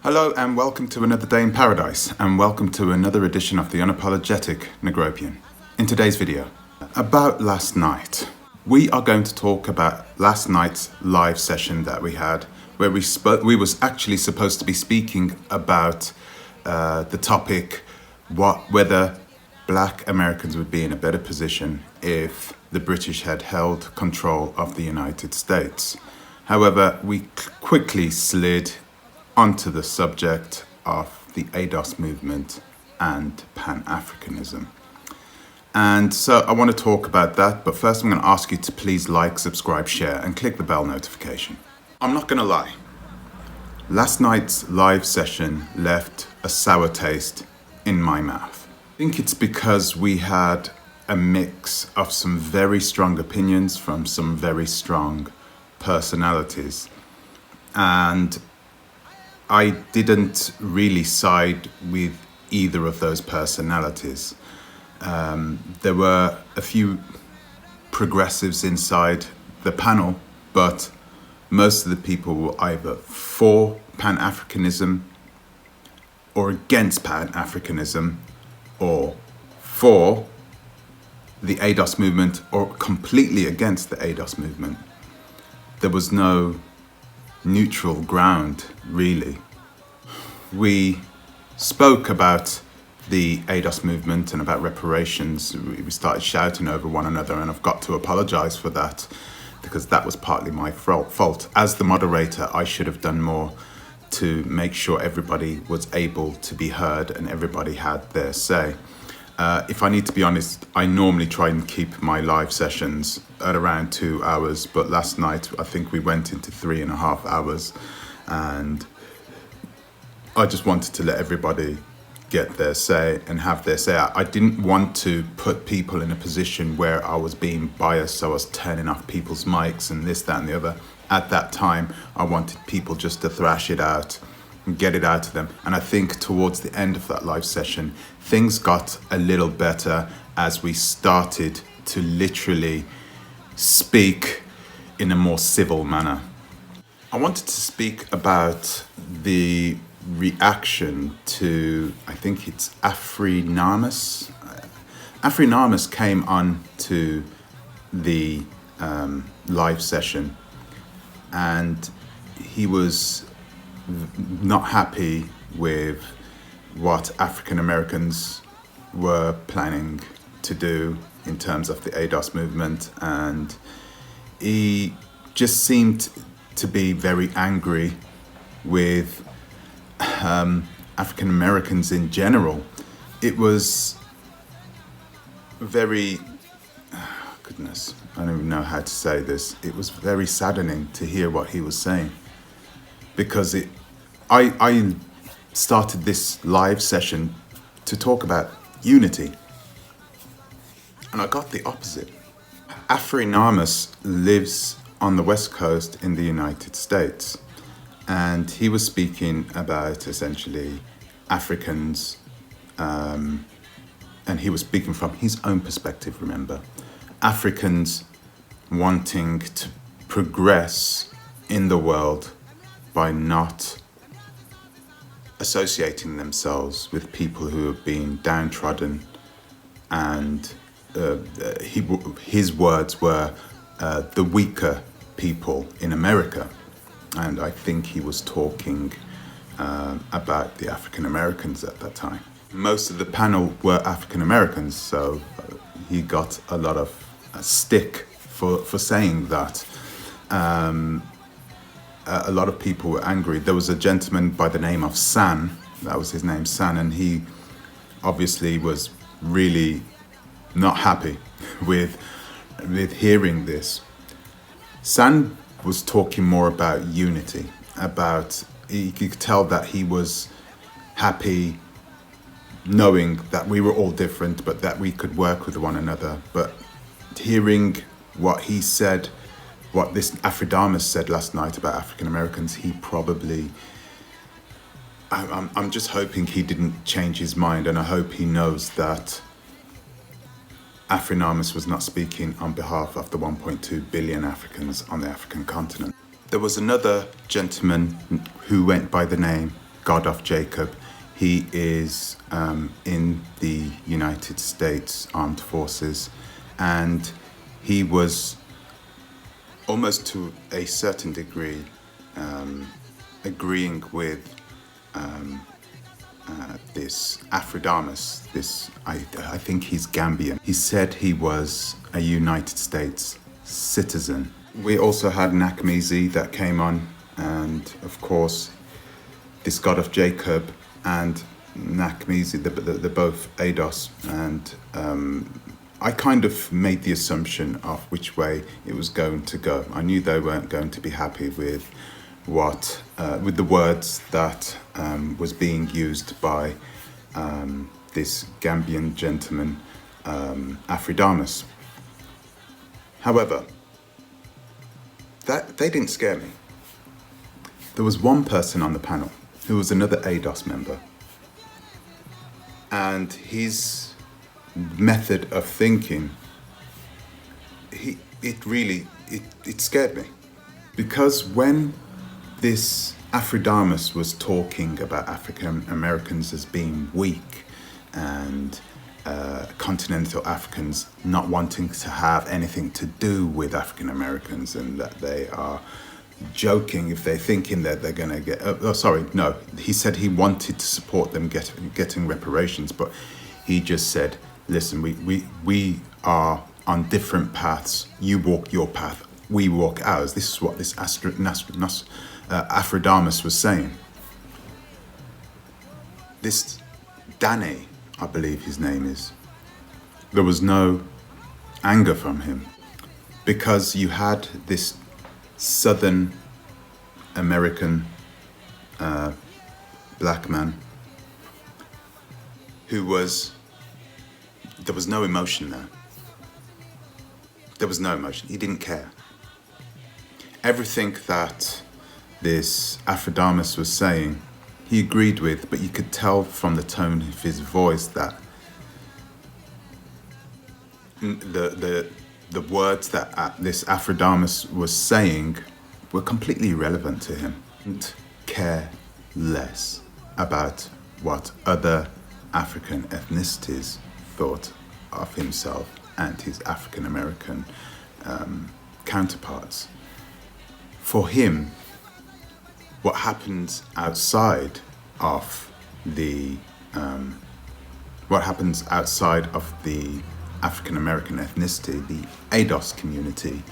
Hello and welcome to another day in paradise, and welcome to another edition of the Unapologetic Negropian. In today's video, about last night, we are going to talk about last night's live session that we had, where we was actually supposed to be speaking about the topic, whether Black Americans would be in a better position if the British had held control of the United States. However, we quickly slid onto the subject of the ADOS movement and Pan-Africanism. And so I want to talk about that, but first I'm going to ask you to please like, subscribe, share, and click the bell notification. I'm not going to lie. Last night's live session left a sour taste in my mouth. I think it's because we had a mix of some very strong opinions from some very strong personalities. And I didn't really side with either of those personalities. There were a few progressives inside the panel, but most of the people were either for Pan-Africanism or against Pan-Africanism, or for the ADOS movement or completely against the ADOS movement. There was no neutral ground, really. We spoke about the ADOS movement and about reparations. We started shouting over one another, and I've got to apologize for that because that was partly my fault. As the moderator, I should have done more to make sure everybody was able to be heard and everybody had their say. If I need to be honest, I normally try and keep my live sessions at around 2 hours, but last night I think we went into 3.5 hours, and I just wanted to let everybody get their say and have their say. I didn't want to put people in a position where I was being biased, so I was turning off people's mics and this, that and the other. At that time, I wanted people just to thrash it out and get it out of them. And I think towards the end of that live session, things got a little better as we started to literally speak in a more civil manner. I wanted to speak about the reaction to, I think it's Afrinamus. Afrinamus came on to the live session, and he was not happy with what African Americans were planning to do in terms of the ADOS movement, and he just seemed to be very angry with African Americans in general. It was very, goodness, I don't even know how to say this. It was very saddening to hear what he was saying, because I started this live session to talk about unity, and I got the opposite. Afrinamus lives on the West Coast in the United States, and he was speaking about essentially Africans, and he was speaking from his own perspective, remember. Africans wanting to progress in the world by not associating themselves with people who have been downtrodden, and his words were the weaker people in America. And I think he was talking about the African Americans at that time. Most of the panel were African Americans, so he got a lot of stick for saying that. A lot of people were angry. There was a gentleman by the name of San, that was his name, San, and he obviously was really not happy with hearing this. San was talking more about unity, you could tell that he was happy knowing that we were all different, but that we could work with one another. But hearing what he said, what this Afrinamus said last night about African Americans, he probably, I'm just hoping he didn't change his mind, and I hope he knows that Afrinamus was not speaking on behalf of the 1.2 billion Africans on the African continent. There was another gentleman who went by the name God of Jacob. He is in the United States Armed Forces, and he was almost to a certain degree agreeing with this Aphrodamos, I think he's Gambian. He said he was a United States citizen. We also had Nakamizi that came on, and of course this God of Jacob and Nakamizi, they're both ADOS, and I kind of made the assumption of which way it was going to go. I knew they weren't going to be happy with with the words that was being used by this Gambian gentleman, Aphrodamos. However, they didn't scare me. There was one person on the panel who was another ADOS member, and his method of thinking, it scared me, because when this Aphrodamos was talking about African Americans as being weak and continental Africans not wanting to have anything to do with African Americans, and that they are joking if they're thinking that they're going to get... he said he wanted to support them getting reparations, but he just said, listen, we are on different paths. You walk your path, we walk ours. This is what this Aphrodamos was saying. This Dane, I believe his name is, there was no anger from him, because you had this Southern American black man who was... There was no emotion there. There was no emotion. He didn't care. Everything that this Aphrodamos was saying, he agreed with, but you could tell from the tone of his voice that the words that this Aphrodamos was saying were completely irrelevant to him. He didn't care less about what other African ethnicities thought of himself and his African American counterparts. For him, what happens outside of the African American ethnicity, the ADOS community,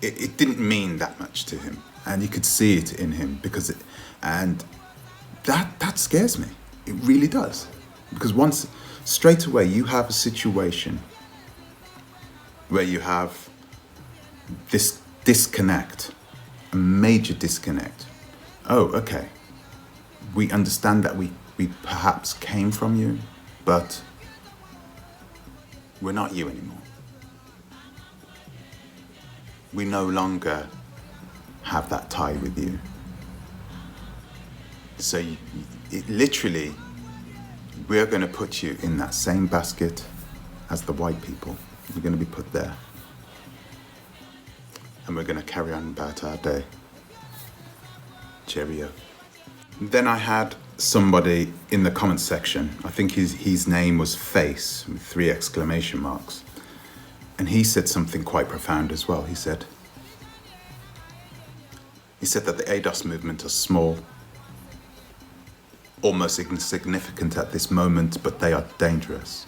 it didn't mean that much to him, and you could see it in him, and that scares me. It really does, because once straight away you have a situation where you have this disconnect, a major disconnect. Oh, okay. We understand that we perhaps came from you, but we're not you anymore. We no longer have that tie with you. So literally, we're going to put you in that same basket as the white people. You're going to be put there. And we're going to carry on about our day. Cheerio. Then I had somebody in the comments section, I think his name was Face, with 3 exclamation marks. And he said something quite profound as well. He said that the ADOS movement are small, almost insignificant at this moment, but they are dangerous.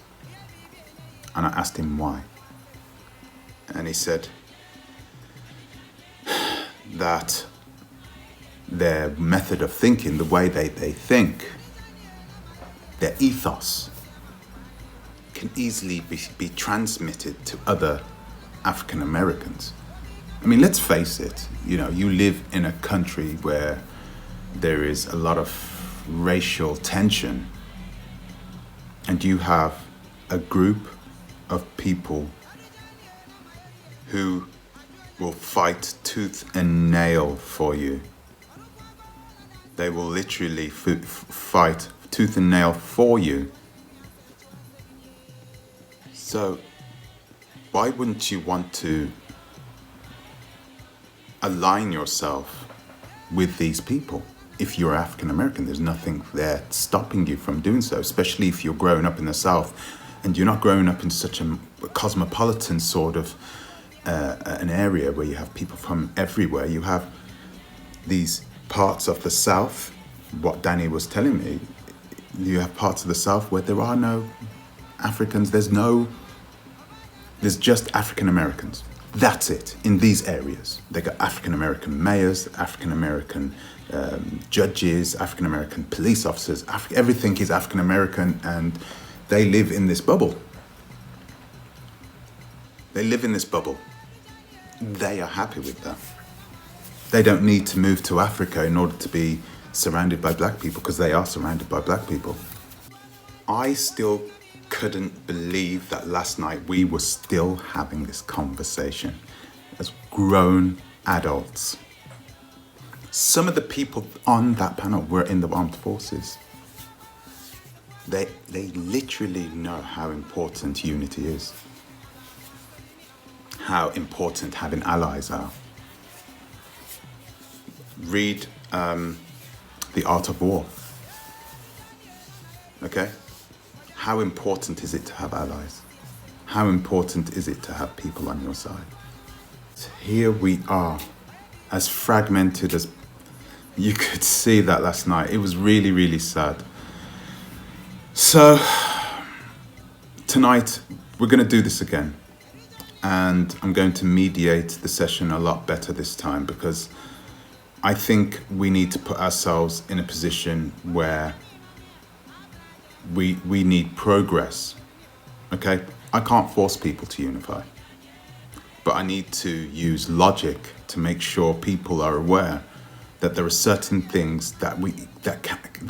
And I asked him why. And he said that their method of thinking, the way they think, their ethos, can easily be transmitted to other African Americans. I mean, let's face it, you live in a country where there is a lot of racial tension, and you have a group of people who will fight tooth and nail for you. They will literally fight tooth and nail for you. So why wouldn't you want to align yourself with these people. If you're African American, there's nothing there stopping you from doing so, especially if you're growing up in the South and you're not growing up in such a cosmopolitan sort of an area where you have people from everywhere. You have these parts of the South, what Danny was telling me, you have parts of the South where there are no Africans, there's just African Americans. That's it. In these areas, they got African American mayors, African American judges, African American police officers. Everything is African American, and they live in this bubble. They live in this bubble. They are happy with that. They don't need to move to Africa in order to be surrounded by black people, because they are surrounded by black people. I still couldn't believe that last night we were still having this conversation as grown adults. Some of the people on that panel were in the armed forces. They literally know how important unity is, how important having allies are. Read The Art of War. Okay? How important is it to have allies? How important is it to have people on your side? So here we are, as fragmented as you could see that last night. It was really, really sad. So tonight we're going to do this again, and I'm going to mediate the session a lot better this time, because I think we need to put ourselves in a position where we need progress. Okay? I can't force people to unify, but I need to use logic to make sure people are aware that there are certain things that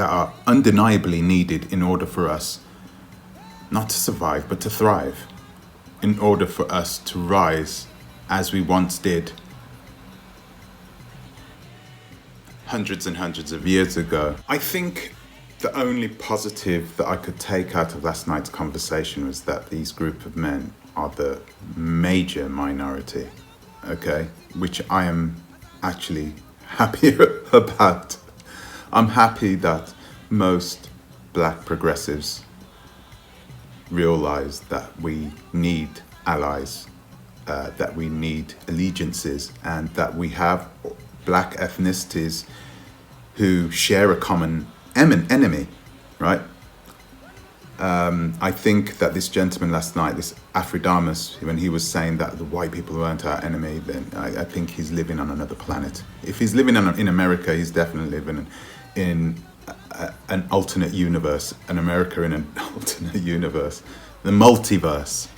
are undeniably needed in order for us not to survive but to thrive, in order for us to rise as we once did hundreds and hundreds of years ago. I think the only positive that I could take out of last night's conversation was that these group of men are the major minority, okay? Which I am actually happy about. I'm happy that most black progressives realize that we need allies, that we need allegiances, and that we have black ethnicities who share a common enemy, right? I think that this gentleman last night, this Afridamus, when he was saying that the white people weren't our enemy, then I think he's living on another planet. If he's living in America, he's definitely living in an alternate universe, an America in an alternate universe, the multiverse.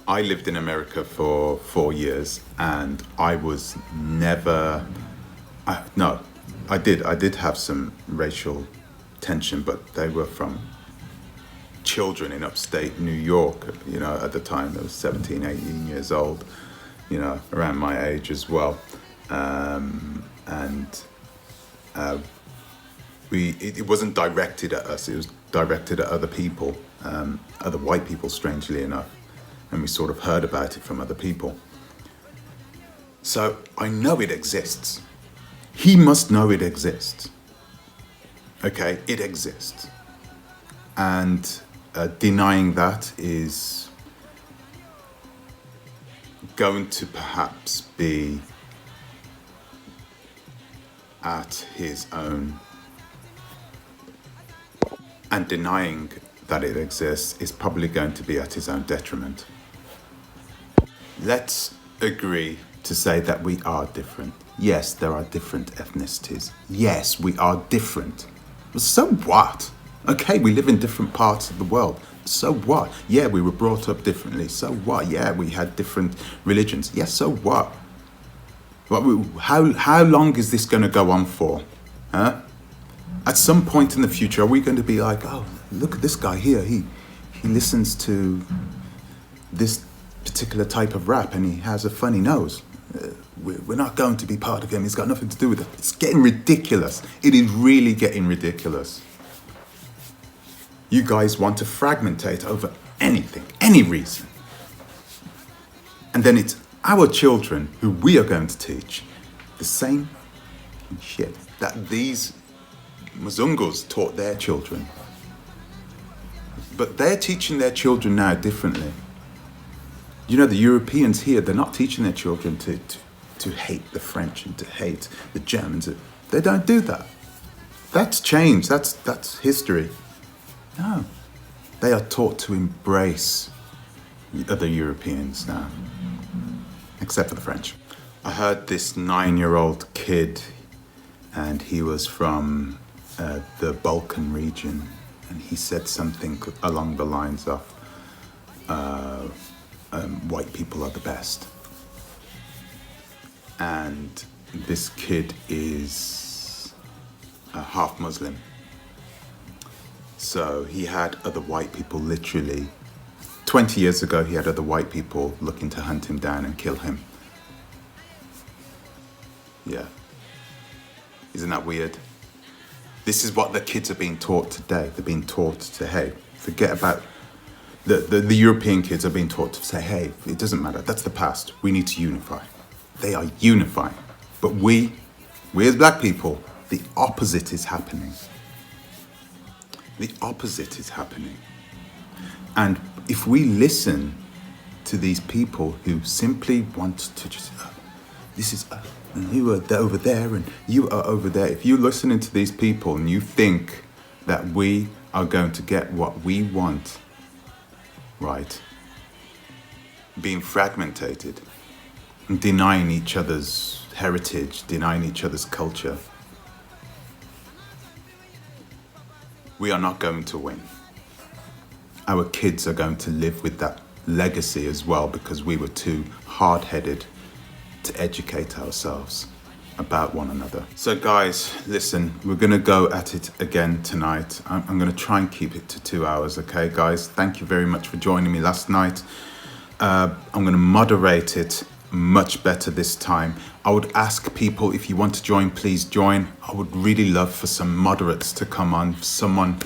I lived in America for 4 years, and I was never, I did have some racial tension, but they were from children in upstate New York, you know, at the time. They were 17, 18 years old, you know, around my age as well. It wasn't directed at us, it was directed at other people, other white people, strangely enough. And we sort of heard about it from other people. So I know it exists. He must know it exists. Okay, it exists. And denying that is going to perhaps be at his own. And denying that it exists is probably going to be at his own detriment. Let's agree to say that we are different. Yes, there are different ethnicities. Yes, we are different. So what? Okay, we live in different parts of the world. So what? Yeah, we were brought up differently. So what? Yeah, we had different religions. Yes, so what? How long is this going to go on for? Huh? At some point in the future, are we going to be like, oh, look at this guy here. He listens to this particular type of rap and he has a funny nose. We're not going to be part of him. It's got nothing to do with it. It's getting ridiculous. It is really getting ridiculous. You guys want to fragmentate over anything, any reason. And then it's our children who we are going to teach the same shit that these Mzungus taught their children. But they're teaching their children now differently. You know, the Europeans here, they're not teaching their children to hate the French and to hate the Germans. They don't do that. That's changed. That's history. No. They are taught to embrace other Europeans now, except for the French. I heard this 9-year-old kid, and he was from the Balkan region, and he said something along the lines of, white people are the best. And this kid is half Muslim. So he had other white people, literally 20 years ago, he had other white people looking to hunt him down and kill him. Yeah. Isn't that weird? This is what the kids are being taught today. They're being taught to, hey, forget about the European kids are being taught to say, hey, it doesn't matter. That's the past. We need to unify. They are unifying. But we as black people, the opposite is happening. The opposite is happening. And if we listen to these people who simply want to just, this is, and you are over there and you are over there. If you're listening to these people and you think that we are going to get what we want, right, being fragmented, and denying each other's heritage, denying each other's culture, we are not going to win. Our kids are going to live with that legacy as well, because we were too hard-headed to educate ourselves about one another. So guys, listen, we're gonna go at it again tonight. I'm gonna try and keep it to 2 hours, okay guys? Thank you very much for joining me last night. I'm gonna moderate it much better this time. I would ask people, if you want to join, please join. I would really love for some moderates to come on, someone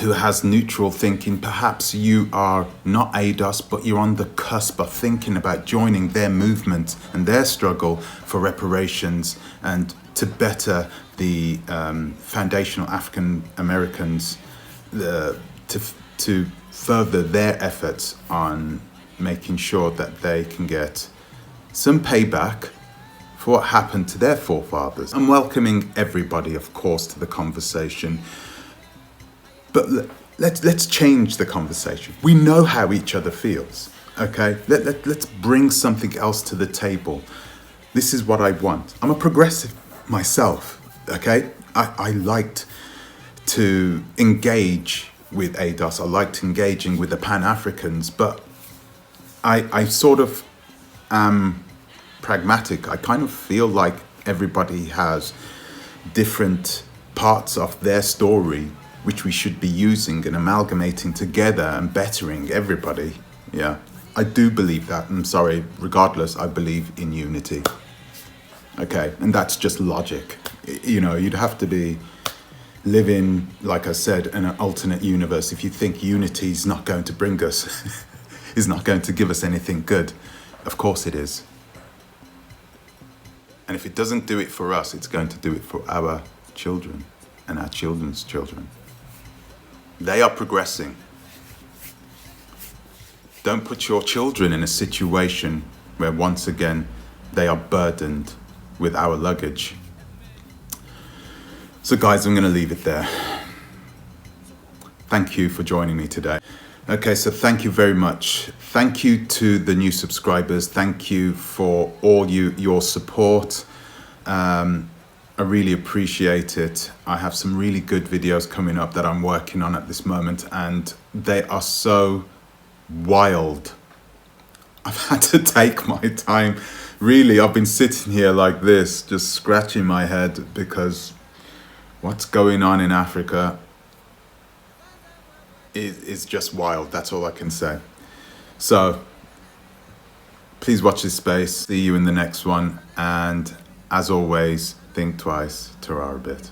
who has neutral thinking. Perhaps you are not ADOS, but you're on the cusp of thinking about joining their movement and their struggle for reparations and to better the foundational African Americans, to further their efforts on making sure that they can get some payback for what happened to their forefathers. I'm welcoming everybody, of course, to the conversation. But let's change the conversation. We know how each other feels, okay? Let's bring something else to the table. This is what I want. I'm a progressive myself, okay? I liked to engage with ADOS. I liked engaging with the Pan-Africans, but I sort of am pragmatic. I kind of feel like everybody has different parts of their story which we should be using and amalgamating together and bettering everybody. Yeah, I do believe that. I'm sorry, regardless, I believe in unity. Okay, and that's just logic. You know, you'd have to be living, like I said, in an alternate universe if you think unity is not going to bring us, is not going to give us anything good. Of course it is. And if it doesn't do it for us, it's going to do it for our children and our children's children. They are progressing. Don't put your children in a situation where once again they are burdened with our luggage. So guys, I'm going to leave it there. Thank you for joining me today. Okay, so thank you very much. Thank you to the new subscribers. Thank you for all your support. I really appreciate it. I have some really good videos coming up that I'm working on at this moment, and they are so wild. I've had to take my time. Really, I've been sitting here like this, just scratching my head, because what's going on in Africa is just wild. That's all I can say. So please watch this space. See you in the next one. And as always, think twice, Torah a bit.